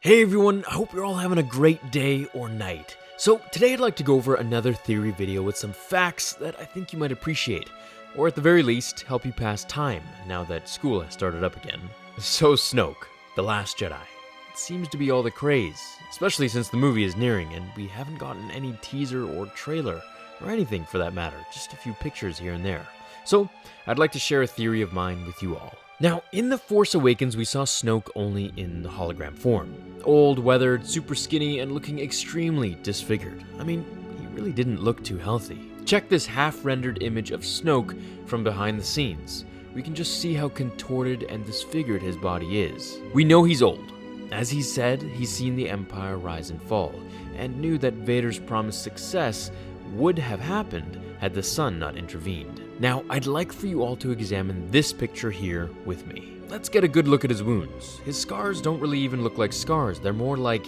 Hey everyone, I hope you're all having a great day or night. So today I'd like to go over another theory video with some facts that I think you might appreciate, or at the very least, help you pass time now that school has started up again. So Snoke, The Last Jedi. It seems to be all the craze, especially since the movie is nearing and we haven't gotten any teaser or trailer, or anything for that matter, just a few pictures here and there. So I'd like to share a theory of mine with you all. Now, in The Force Awakens, we saw Snoke only in the hologram form. Old, weathered, super skinny, and looking extremely disfigured. I mean, he really didn't look too healthy. Check this half-rendered image of Snoke from behind the scenes. We can just see how contorted and disfigured his body is. We know he's old. As he said, he's seen the Empire rise and fall, and knew that Vader's promised success would have happened had the sun not intervened. Now, I'd like for you all to examine this picture here with me. Let's get a good look at his wounds. His scars don't really even look like scars, they're more like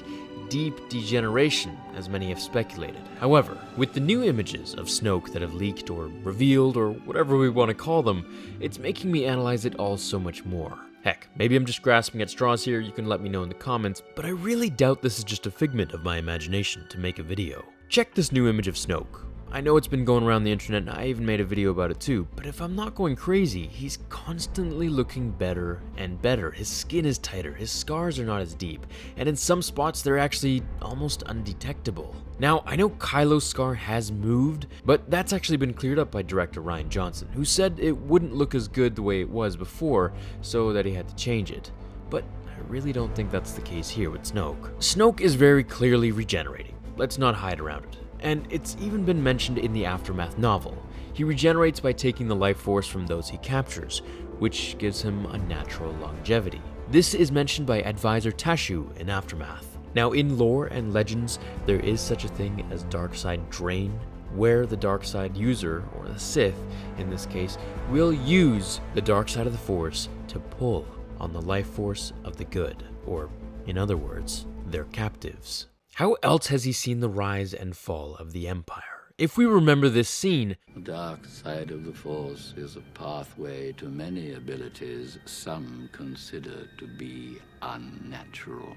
deep degeneration, as many have speculated. However, with the new images of Snoke that have leaked or revealed or whatever we want to call them, it's making me analyze it all so much more. Heck, maybe I'm just grasping at straws here, you can let me know in the comments, but I really doubt this is just a figment of my imagination to make a video. Check this new image of Snoke. I know it's been going around the internet and I even made a video about it too, but if I'm not going crazy, he's constantly looking better and better. His skin is tighter, his scars are not as deep, and in some spots they're actually almost undetectable. Now, I know Kylo's scar has moved, but that's actually been cleared up by director Rian Johnson, who said it wouldn't look as good the way it was before, so that he had to change it. But I really don't think that's the case here with Snoke. Snoke is very clearly regenerating. Let's not hide around it. And it's even been mentioned in the Aftermath novel. He regenerates by taking the life force from those he captures, which gives him a natural longevity. This is mentioned by advisor Tashu in Aftermath. Now, in lore and legends, there is such a thing as dark side drain, where the dark side user, or the Sith in this case, will use the dark side of the Force to pull on the life force of the good, or in other words, their captives. How else has he seen the rise and fall of the Empire? If we remember this scene, The dark side of the Force is a pathway to many abilities some consider to be unnatural.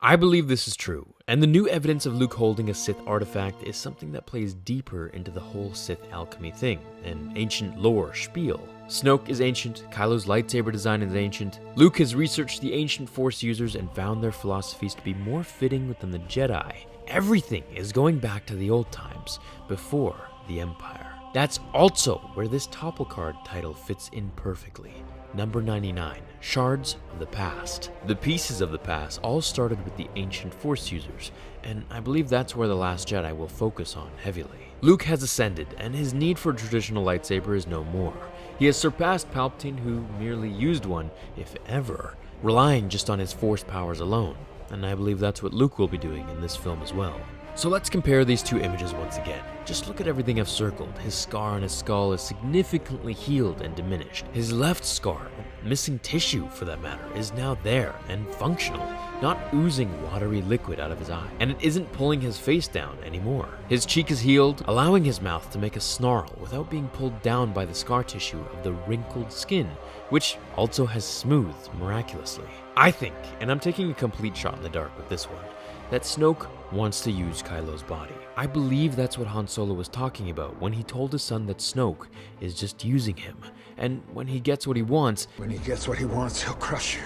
I believe this is true, and the new evidence of Luke holding a Sith artifact is something that plays deeper into the whole Sith alchemy thing, an ancient lore spiel. Snoke is ancient, Kylo's lightsaber design is ancient. Luke has researched the ancient Force users and found their philosophies to be more fitting within the Jedi. Everything is going back to the old times, before the Empire. That's also where this topple card title fits in perfectly. Number 99, Shards of the Past. The pieces of the past all started with the ancient Force users, and I believe that's where The Last Jedi will focus on heavily. Luke has ascended, and his need for a traditional lightsaber is no more. He has surpassed Palpatine, who merely used one, if ever, relying just on his Force powers alone, and I believe that's what Luke will be doing in this film as well. So let's compare these two images once again. Just look at everything I've circled. His scar on his skull is significantly healed and diminished. His left scar, missing tissue for that matter, is now there and functional, not oozing watery liquid out of his eye. And it isn't pulling his face down anymore. His cheek is healed, allowing his mouth to make a snarl without being pulled down by the scar tissue of the wrinkled skin, which also has smoothed miraculously. I think, and I'm taking a complete shot in the dark with this one, that Snoke wants to use Kylo's body. I believe that's what Han Solo was talking about when he told his son that Snoke is just using him, and when he gets what he wants, he'll crush you.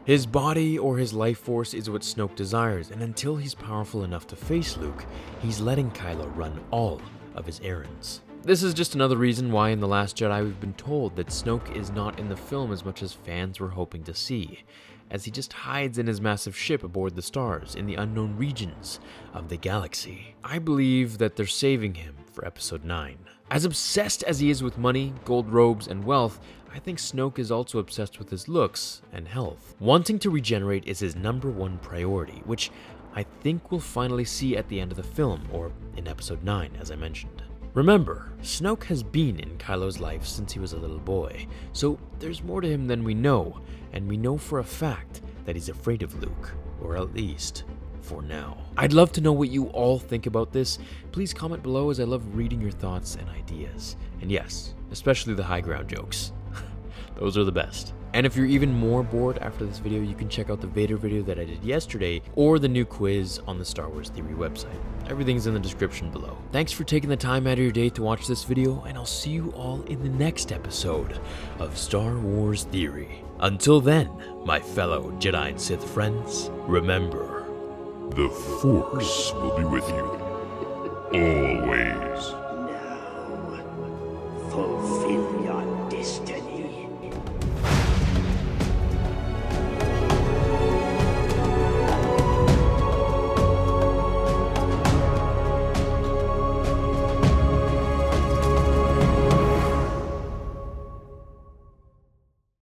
His body or his life force is what Snoke desires, and until he's powerful enough to face Luke, he's letting Kylo run all of his errands. This is just another reason why in The Last Jedi we've been told that Snoke is not in the film as much as fans were hoping to see, as he just hides in his massive ship aboard the stars in the unknown regions of the galaxy. I believe that they're saving him for Episode 9. As obsessed as he is with money, gold robes, and wealth, I think Snoke is also obsessed with his looks and health. Wanting to regenerate is his number one priority, which I think we'll finally see at the end of the film, or in Episode 9, as I mentioned. Remember, Snoke has been in Kylo's life since he was a little boy, so there's more to him than we know, and we know for a fact that he's afraid of Luke, or at least for now. I'd love to know what you all think about this. Please comment below, as I love reading your thoughts and ideas. And yes, especially the high ground jokes. Those are the best. And if you're even more bored after this video, you can check out the Vader video that I did yesterday, or the new quiz on the Star Wars Theory website. Everything's in the description below. Thanks for taking the time out of your day to watch this video, and I'll see you all in the next episode of Star Wars Theory. Until then, my fellow Jedi and Sith friends, remember, The Force will be with you always.